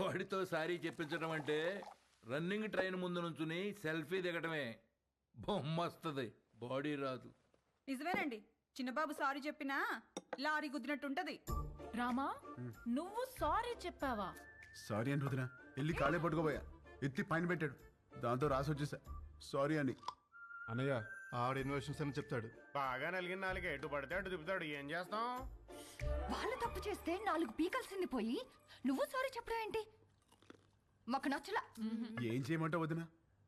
వాడితో సారీ చెప్పించడం అంటే running train ముందు నుంచుని సెల్ఫీ దిగటమే. బొమ్మ వస్తుంది, బాడీ రాదు. నిజమేనండి, చిన్నబాబు సారీ చెప్పినా లారీ గుద్దినట్టుంటది. రామా, నువ్వు సారీ చెప్పావా? సారీ అని రుదిన వెళ్ళి కాలే పట్టుకోబోయా, ఎత్తి పైన పెట్టాడు, దాంతో రాసి వచ్చేసా సారీ అని. అన్నయ్య ఆవిడ ఇన్వెషన్స్ అని చెప్తాడు. బాగా నలిగిన నాలుగు ఎటు పడితే అటు తిప్పుతాడు. ఏం చేస్తాం? వాళ్ళు తప్పు చేస్తే 4 పీకల్సింది పోయి నువ్వు సారీ చెప్పడం ఏంటి? మాకు నచ్చలా. ఏం చేయమంటావు వదిన?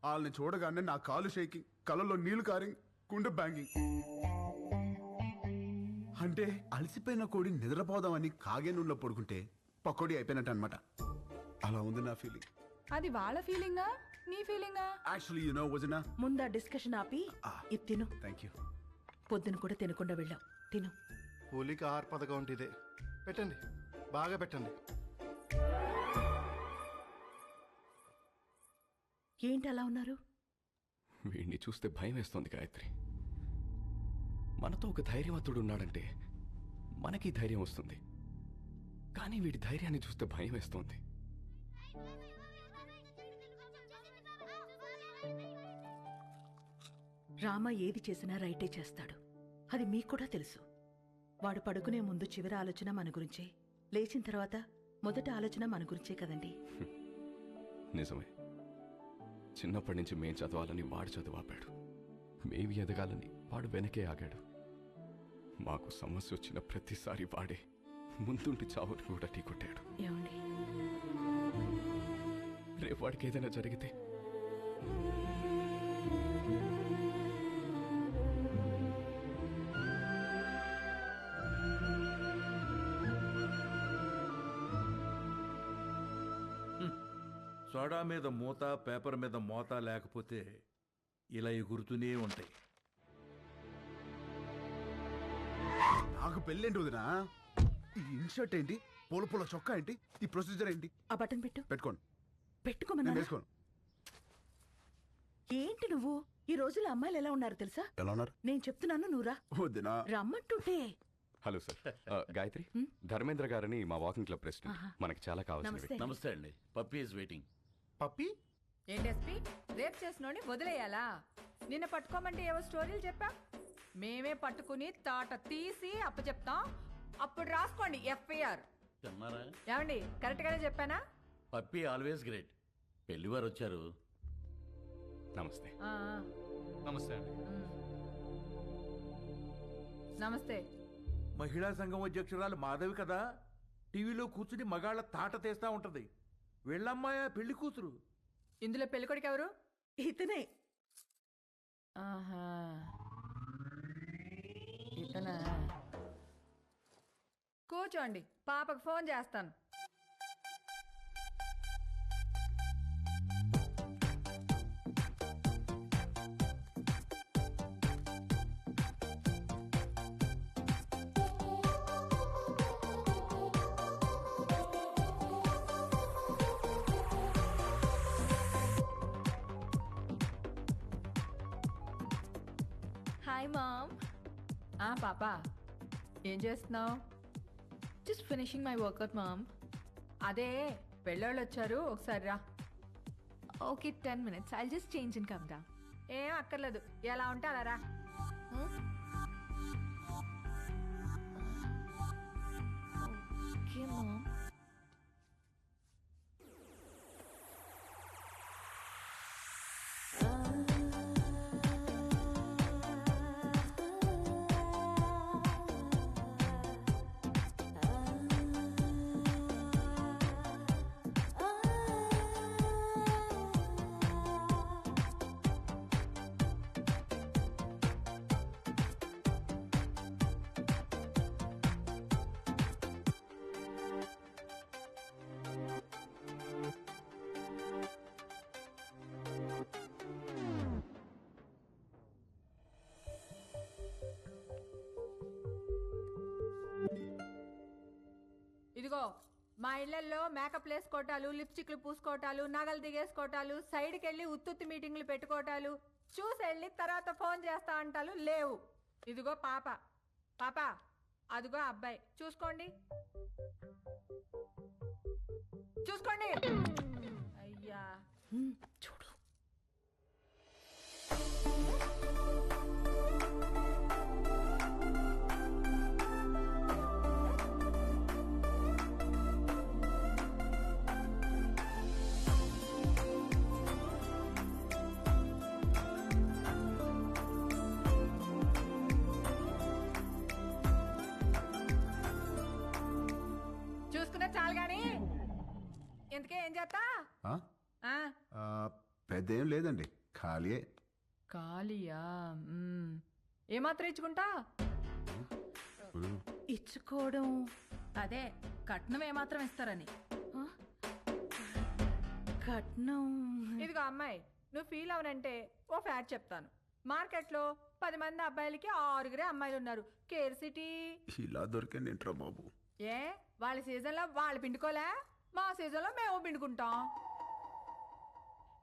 వాళ్ళని చూడగానే నా కాలు షేకింగ్, కళ్ళల్లో నీళ్లు కారింగ్, గుండె బ్యాంగింగ్. అంటే అలసిపోయిన కోడి నిద్రపోదామని కాగే నూనెలో పడుకుంటే పకోడీ అయిపోయినట్టు అనమాట. అలా ఉంది నా ఫీలింగ్. అది వాళ్ళ ఫీలింగా నీ ఫీలింగా? యాక్చువల్లీ యు నో వదిన, ముందా డిస్కషన్ ఆపి ఇది తిను. Thank you. పొద్దున కూడా తినకుండా వెళ్ళాం, తిను. పోలిక ఆహార పథకం అంటే ఇదే. పెట్టండి, బాగా పెట్టండి. ఏంటి అలా ఉన్నారు? వీడిని చూస్తే భయం వేస్తోంది గాయత్రి. మనతో ఒక ధైర్యవంతుడు ఉన్నాడంటే మనకి ధైర్యం వస్తుంది, కానీ వీడి ధైర్యాన్ని చూస్తే భయం వేస్తోంది. రామ ఏది చేసినా రైటే చేస్తాడు, అది మీకు కూడా తెలుసు. వాడు పడుకునే ముందు చివరి ఆలోచన మన గురించే, లేచిన తర్వాత మొదటి ఆలోచన మన గురించే కదండి. నిజమే, చిన్నప్పటి నుంచి మేం చదవాలని వాడు చదువు ఆపాడు, మేవి ఎదగాలని వాడు వెనకే ఆగాడు. మాకు సమస్య వచ్చిన ప్రతిసారి వాడే ముందుండి చావుని కూడా ఢీకొట్టాడు. ఏమండి, రేపు వాడికి ఏదైనా జరిగితే సోడా మీద మూత, పేపర్ మీద మోత లేకపోతే ఇలా ఎగురుతూనే ఉంటాయి. నాకు పెళ్ళేంటి వదినా? ఈ ఇన్షర్ట్ ఏంటి, పూల పూల చొక్కా ఏంటి, ఈ ప్రొసీజర్ ఏంటి? ఆ బటన్ పెట్టు. పెట్టుకోండి. పెట్టుకోమన్నా. నేను వేసుకోను. ఏంటి నువ్వు? ఈ రోజుల్లో అమ్మాయిలు ఎలా ఉన్నారు తెలుసా? ఎలా ఉన్నారు? నేను చెప్తున్నాను, నువ్వురా. వదినా రమ్మంటుంటే. హలో సార్, గాయత్రి, ధర్మేంద్ర గారని మా వాకింగ్ క్లబ్ ప్రెసిడెంట్. మనకి చాలా కావాల్సింది. నమస్తే. నమస్తే అండి. Puppy is waiting. పప్పి ఏంటెస్పీ, రేపు చేసినోని వదిలేయాలా? నిన్న పట్టుకోమంటే ఏవో స్టోరీలు చెప్పా, మేమే పట్టుకుని తాట తీసి అప్పచెప్తాం. అప్పుడు రాసుకోండి ఎఫ్ఐఆర్. తిన్నారా? ఏమండి, కరెక్ట్ గానే చెప్పానా? Puppy always great. పెళ్లివారు వచ్చారు. నమస్తే. ఆ, నమస్తే అండి. నమస్తే. మహిళా సంఘం అధ్యక్షురాలు మాధవి కదా, టీవీలో కూర్చుని మగాళ్ళ తాట తీస్తా ఉంటది. వీళ్ళమ్మాయ పెళ్లి కూతురు. ఇందులో పెళ్ళికొడుకు ఎవరు? ఇతనే. ఆహా, ఇతనా? కూర్చోండి, పాపకు ఫోన్ చేస్తాను. Hi mom. పాపా, ఏం చేస్తున్నావు? Just finishing my workout mom. అదే పెళ్ళోళ్ళు వచ్చారు, ఒకసారి రా. Okay, 10 minutes. I'll just change and come down. ఏం అక్కర్లేదు, ఎలా ఉంటే అలా రా. Okay, mom. ఇదిగో, మా ఇళ్లలో మేకప్ వేసుకోవటాలు, లిప్స్టిక్లు పూసుకోవటాలు, నగలు దిగేసుకోవటాలు, సైడ్కి వెళ్ళి ఉత్తుత్తి మీటింగ్లు పెట్టుకోవటాలు, చూసి వెళ్ళి తర్వాత ఫోన్ చేస్తా అంటాలు లేవు. ఇదిగో పాప, పాప అదిగో అబ్బాయి, చూసుకోండి చూసుకోండి. చూడు. చూసుకున్నా చాలు గాని ఇంతకే ఏం చేస్తా ఆ? ఆ, ఆ, పెద్ద ఏం లేదండి, ఖాళీయే. ఖాళీయా ఏమాత్రం ఇచ్చుకుంటా ఇచ్చుకోవడం అదే కట్నం ఏమాత్రం ఇస్తారని. ఆ? కట్నం ఇదిగో అమ్మాయి, నువ్వు ఫీల్ అవనంటే ఓ ఫ్యాక్ట్ చెప్తాను. మార్కెట్లో 10 మంది అబ్బాయిలకి 6 అమ్మాయిలు ఉన్నారు. Care city. ఇలా దొరికింది ఏంట్రా బాబు. ఏ వాళ్ళ సీజన్లో వాళ్ళు పిండుకోలే, మా సీజన్లో మేము పిండుకుంటాం.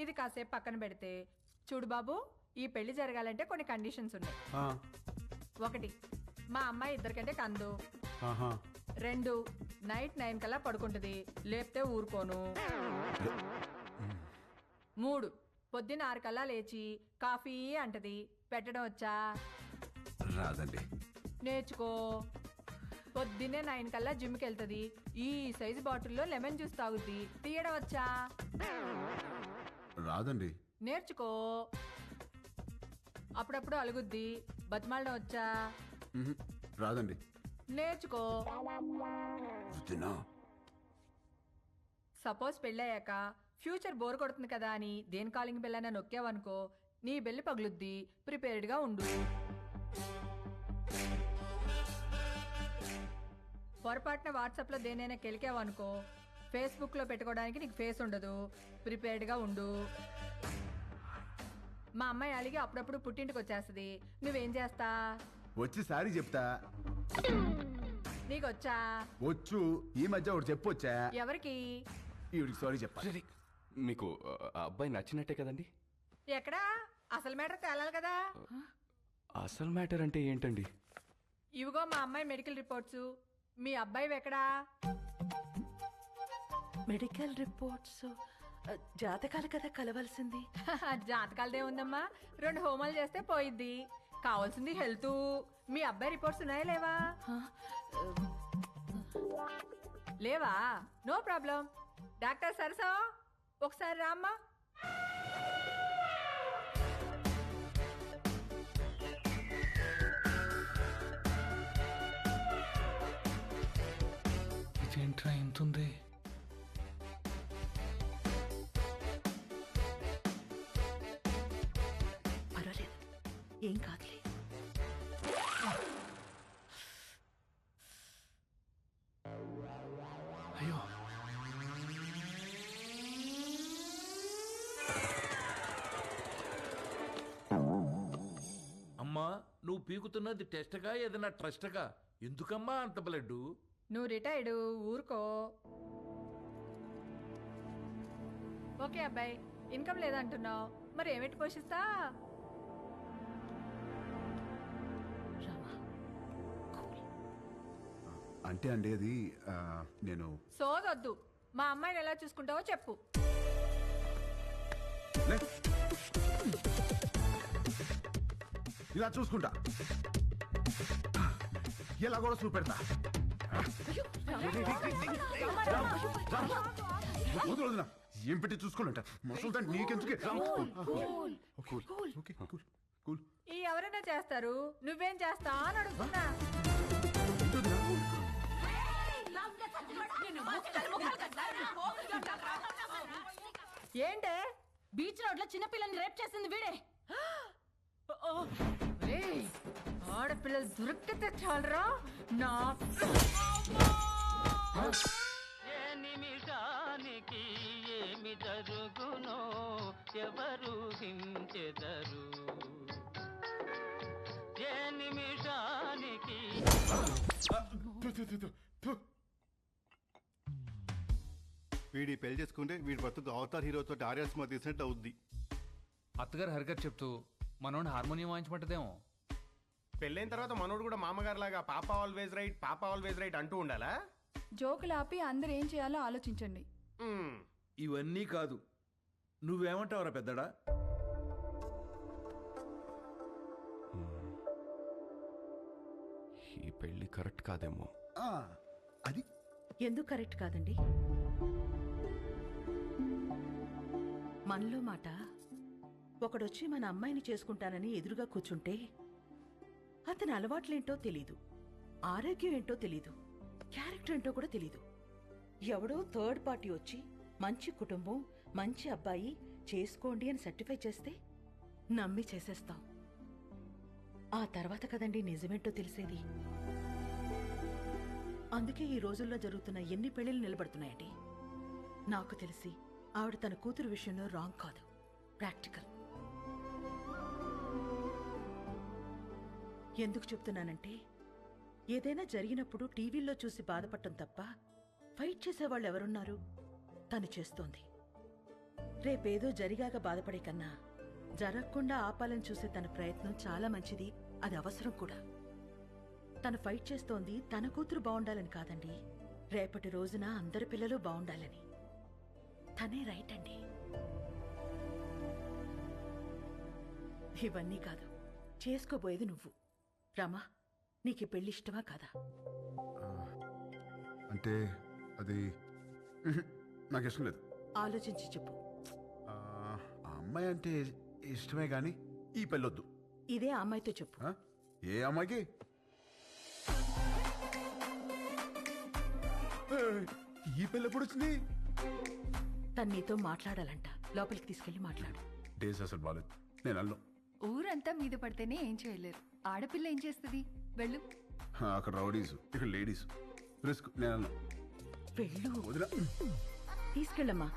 ఇది కాసేపు పక్కన పెడితే చూడు బాబు, ఈ పెళ్లి జరగాలంటే కొన్ని కండిషన్స్ ఉన్నాయి. ఆ, 1, మా అమ్మాయి ఇద్దరికంటే కందు. ఆహా. 2, నైట్ 9 కల్లా పడుకుంటుంది, లేపితే ఊరుకోను. 3, పొద్దున్న 6 కల్లా లేచి కాఫీ అంటది, పెట్టడం వచ్చా? రాదండి. నేర్చుకో. పొద్దున్నే 9 కల్లా జిమ్కి వెళ్తుంది, ఈ సైజు బాటిల్లో లెమన్ జ్యూస్ తాగుద్ది, తీయడం వచ్చా? రాదండి. నేర్చుకో. అప్పుడప్పుడు అలుగుద్ది, బతిమాలడం వచ్చా? మ్హూ. రాదండి. నేర్చుకో. వదినా. సపోజ్ పెళ్ళయ్యాక ఫ్యూచర్ బోర్ కొడుతుంది కదా అని దేని కాలింగ్ బెల్ అయినా నొక్కావనుకో, నీ బెల్లి పగులుద్ది, ప్రిపేర్డ్గా ఉండు. పొరపాటున వాట్సాప్లో దేనైనా కెలికావనుకో, ఫేస్బుక్లో పెట్టుకోవడానికి నీకు ఫేస్ ఉండదు, ప్రిపేర్డ్గా ఉండు. మా అమ్మాయి అలిగి అప్పుడప్పుడు పుట్టింటికి వచ్చేస్తుంది, నువ్వేం చేస్తా? వచ్చి సారీ చెప్తా. నీకు వచ్చా? వచ్చు. ఈ మధ్య ఒకటి చెప్పొచ్చా? ఎవరికి? ఈవిడికి సారీ చెప్పాలి. రే, మీకు ఆ అబ్బాయి నచ్చినట్టే కదండి? ఎక్కడా? అసలు మ్యాటర్ తేలాలి కదా. అసలు మ్యాటర్ అంటే ఏంటండి? ఇవిగో మా అమ్మాయి మెడికల్ రిపోర్ట్స్. మీ అబ్బాయి ఎక్కడా? మెడికల్ రిపోర్ట్స్, జాతకాలు కదా కలవాల్సింది. జాతకాలదే ఉందమ్మా, 2 హోమాలు చేస్తే పోయిద్ది. కావాల్సింది హెల్త్. మీ అబ్బాయి రిపోర్ట్స్ ఉన్నాయా లేవా? ఆ, లేవా? No problem. డాక్టర్ సరసా ఒకసారి రామ్మా. ఇదేంట్రా ఇంతుంది? పర్వాలేదు, ఏం కాదులే. అయ్యో, అమ్మా, నువ్వు పీకుతున్నది టెస్ట్గా ఏదైనా ట్రస్ట్గా? ఎందుకమ్మా అంత బ్లడ్? నువ్వు రిటైర్డ్, ఊరుకో. ఓకే అబ్బాయి, ఇన్కమ్ లేదంటున్నావు, మరి ఏమిటి పోషిస్తా? రామా, కూల్. అంటే అండి అది నేను సోదొద్దు. మా అమ్మాయిని ఎలా చూసుకుంటావో చెప్పు. లే. ఇలా చూసుకుంటా, ఇలా కూడా చూపెడతా. వదిలు వదినా. ఏం పెట్టి చూసుకోవాలంట మసలు నీకెందుకే. ఈ ఎవరైనా చేస్తారు, నువ్వేం చేస్తా అని అడుగుతున్నా. ఏంటే? బీచ్ రోడ్ లో చిన్నపిల్లని రేప్ చేసింది వీడే. ఏయ్, ఆడపిల్లలు దొరికితే చాలరా నా. ఏ నిమిషానికి ఏమి జరుగునో ఎవరు హించెదరు. ఏ నిమిషానికి వీడి పెళ్లి చేసుకుంటే వీడి బతుకు అవతార్ హీరోతో ఆర్యా సినిమా తీసినట్టు అవుద్ది. అత్తగారు హరిగారు చెప్తూ మనోడిని హార్మోనియం వాయించమంటదేమో. పెళ్ళైన తర్వాత మనోడు కూడా మామగారు లాగా పాప ఆల్వేజ్ రైట్, పాప ఆల్వేజ్ రైట్ అంటూ ఉండాలా? జోకులు ఆపి అందరు ఏం చేయాలో ఆలోచించండి. ఇవన్నీ కాదు, నువ్వేమంటావురా పెద్దడా? ఈ పెళ్లి కరెక్ట్ కాదేమో. అది ఎందుకు కరెక్ట్ కాదండి? మనలో మాట ఒకడొచ్చి మన అమ్మాయిని చేసుకుంటానని ఎదురుగా కూర్చుంటే అతని అలవాట్లేంటో తెలీదు, ఆరోగ్యం ఏంటో తెలీదు, క్యారెక్టర్ ఏంటో కూడా తెలీదు. ఎవడో థర్డ్ పార్టీ వచ్చి మంచి కుటుంబం, మంచి అబ్బాయి చేసుకోండి అని సర్టిఫై చేస్తే నమ్మి చేసేస్తాం. ఆ తర్వాత కదండి నిజమేంటో తెలిసేది. అందుకే ఈ రోజుల్లో జరుగుతున్న ఎన్ని పెళ్లిళ్ళు నిలబడుతున్నాయండి. నాకు తెలిసి ఆవిడ తన కూతురు విషయంలో రాంగ్ కాదు, ప్రాక్టికల్. ఎందుకు చెప్తున్నానంటే ఏదైనా జరిగినప్పుడు టీవీల్లో చూసి బాధపడటం తప్ప ఫైట్ చేసేవాళ్ళు ఎవరున్నారు? తను చేస్తోంది. రేపేదో జరిగాక బాధపడే కన్నా జరగకుండా ఆపాలని చూసే తన ప్రయత్నం చాలా మంచిది, అది అవసరం కూడా. తను ఫైట్ చేస్తోంది తన కూతురు బాగుండాలని కాదండి, రేపటి రోజున అందరి పిల్లలు బాగుండాలని. తనే రైట్ అండి. ఇవన్నీ కాదు, చేసుకోబోయేది నువ్వు. రామా, నీకు పెళ్లి ఇష్టమా కాదా? అంటే అది నాకు ఇష్టం లేదు. ఆలోచించి చెప్పు. ఆ అమ్మాయి అంటే ఇష్టమే గాని ఈ పెళ్ళొద్దు. ఇదే ఆ అమ్మాయితో చెప్పు. ఏ అమ్మాయికి? ఈ పెళ్ళి ఎప్పుడు వచ్చింది? తను నీతో మాట్లాడాలంట, లోపలికి తీసుకెళ్లి మాట్లాడు. డేస్ అసలు బాలేదు, నేను అల్లం. ఊరంతా మీద పడితేనే ఏం చేయలేరు, ఆడపిల్ల ఏం చేస్తుంది? వెళ్ళు. అక్కడ రౌడీస్, ఇక్కడ లేడీస్, రిస్క్. నేను అల్లం. వెళ్ళు. వదిలా. తీసుకెళ్ళమ్మా.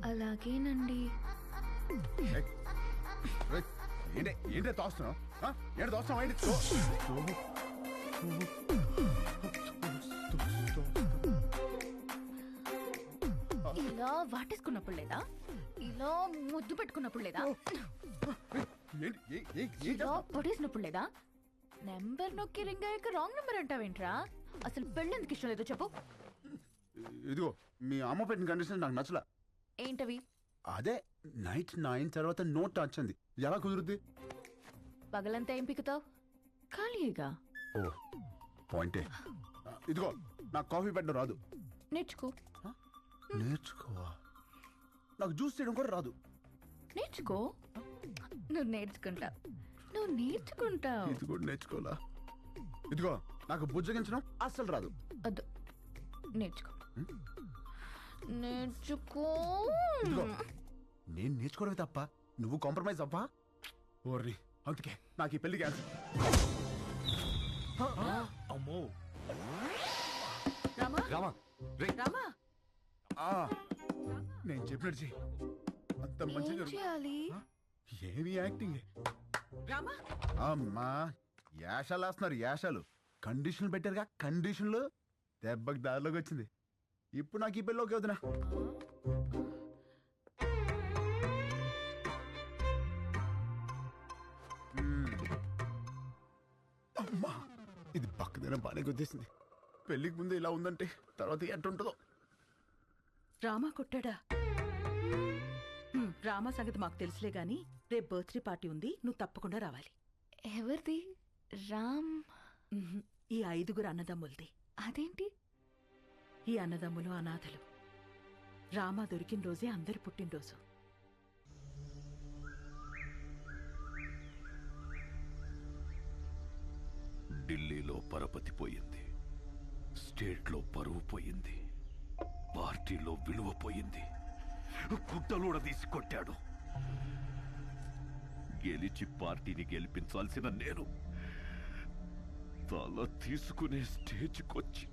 అలాగేనండి. ఏంటే తోస్తున్నావు? ఏంటి తోస్తున్నావు? ఏంటి ఇలా వాటేసుకున్నప్పుడు లేదా? ఇలా ముద్దు పెట్టుకున్నప్పుడు లేదా? ఇలా పొడేసినప్పుడు లేదా? నెంబర్ నొక్కి రింగ్ అయ్యాక రాంగ్ నెంబర్ అంటావేంట్రా? అసలు పెళ్ళెందుకు ఇష్టం లేదో చెప్పు. ఇదిగో మీ అమ్మ పెట్టిన కండిషన్ నాకు నచ్చలా. ఏంటవి? అదే నైట్ 9 తర్వాత నో టచ్ అంది. ఎలా కుదురుద్ది? పగలంతా ఏం పిక్కుతావు? ఖాళీగా. ఓ పాయింటే. ఇదిగో నాకు కాఫీ పెట్టడం రాదు. నేర్చుకో. నేర్చుకోవా? నాకు జ్యూస్ చేయడం కూడా రాదు. నేర్చుకో. నువ్వు నేర్చుకుంటావు, నువ్వు నేర్చుకుంటావు. ఇది కూడా నేర్చుకోవాలా? ఇదిగో నాకు బుజ్జగించడం అస్సలు రాదు. వద్దు, నేర్చుకో. నేర్చుకో. ఇదిగో నేను నేర్చుకోవడమే తప్ప నువ్వు కాంప్రమైజ్ అవ్వా? ఓర్ని, అందుకే నాకు ఈ పెళ్లి క్యాన్సిల్. అమ్మో రామా, రామా, రే. రామా, నేను చెప్పినట్టు చెయ్యి. అంత మంచి ఏం చేయాలి? ఏమి యాక్టింగ్. రామా. అమ్మా యాషాలు వేస్తున్నారు, యాషాలు. కండిషన్లు పెట్టారుగా, కండిషన్లు. దెబ్బకి దారిలోకి వచ్చింది. ఇప్పుడు నాకు ఈ పెళ్ళి ఓకే వదినా. అమ్మా ఇది పక్కదైనా బాగానే గుర్తిస్తుంది. పెళ్ళికి ముందు ఇలా ఉందంటే తర్వాత ఎట్టుంటుందో. రామా కొట్టాడా? రామా సంగతి మాకు తెలుసులే గాని రేపు బర్త్డే పార్టీ ఉంది, నువ్వు తప్పకుండా రావాలి. ఎవరిది? రామ్? ఈ 5 అన్నదమ్ములది. అదేంటి? ఈ అన్నదమ్ములు అనాథలు. రామా దొరికిన రోజే అందరి పుట్టినరోజు. ఢిల్లీలో పరపతి పోయింది, స్టేట్లో పరువు పోయింది, పార్టీలో విలువ పోయింది. గుడ్డలూడ తీసి కొట్టాడు. గెలిచి పార్టీని గెలిపించాల్సిన నేను తల తీసుకునే స్టేజ్కొచ్చి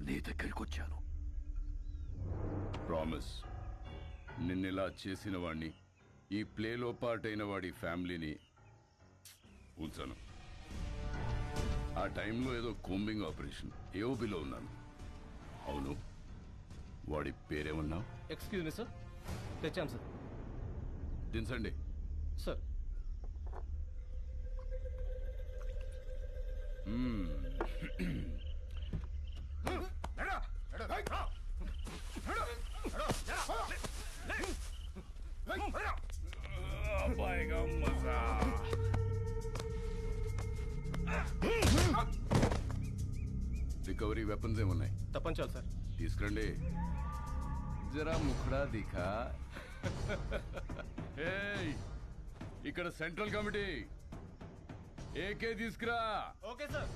నీ దగ్గరికి వచ్చాను. ప్రామిస్, నిన్నెలా చేసిన వాడిని, ఈ ప్లేలో పార్ట్ అయిన వాడి ఫ్యామిలీని ఉంచాను. ఆ టైంలో ఏదో కోంబింగ్ ఆపరేషన్ ఏఓబిలో ఉన్నాను. అవును, వాడి పేరేమన్నావు? ఎక్స్క్యూజ్ మీ సార్, తెచ్చాం సార్. దించండి సార్. వెపన్స్ ఏమున్నాయి? తప్పంచాలి సార్. తీసుకురండి. జరా ముఖడా దిఖా. ఏయ్, ఇక్కడ సెంట్రల్ కమిటీ ఏకే తీసుకురా. Okay sir.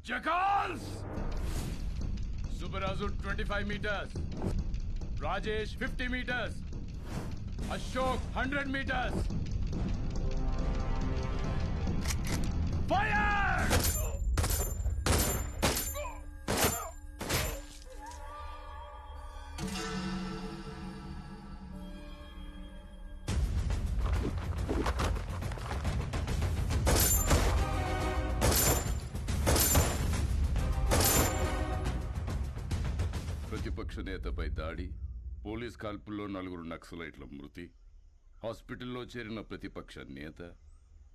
జకాల్స్. Subbaraju 25 meters, Rajesh 50 meters, Ashok 100 meters. Fire! ప్రతిపక్ష నేతపై దాడి, పోలీస్ కాల్పుల్లో 4 నక్సలైట్ల మృతి, హాస్పిటల్లో చేరిన ప్రతిపక్ష నేత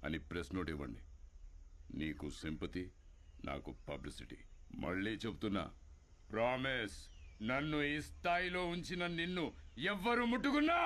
అని ప్రెస్ నోట్ ఇవ్వండి. నీకు సింపతి, నాకు పబ్లిసిటీ. మళ్ళీ చెప్తున్నా, ప్రామిస్, నన్ను ఈ స్థాయిలో ఉంచిన నిన్ను ఎవ్వరు ముట్టుకున్నా